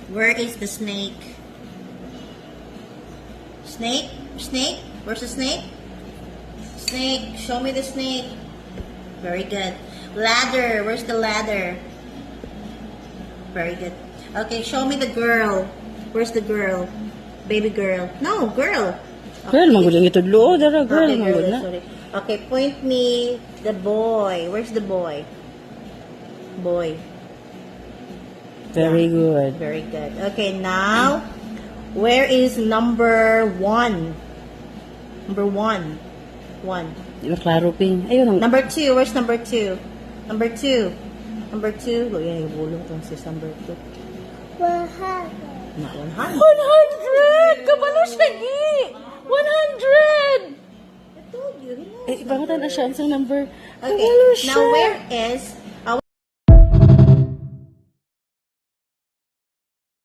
Where is the snake? Snake? Snake? Where's the snake? Snake. Show me the snake. Very good. Ladder. Where's the ladder? Very good. Okay, show me the girl. Where's the girl? Baby girl. No, girl. Girl, manggod yung itudlo. Dara, girl, Okay, manggod girl, na. sorry. Okay, point me the boy. Where's the boy? Boy. Very good. Very good. Okay, now, where is number 1? Number 1. 1. Di ba klaro, Ping? Ayun ang... Number 2. Where's number 2? Number 2. Number 2. Look, yan yung bulong tong sis number 2. 100. 100! Kabalo siya, Gi! 100! I told you. He knows Eh, ibangatan na siya ang isang number. Okay, Kabalo siya. now where is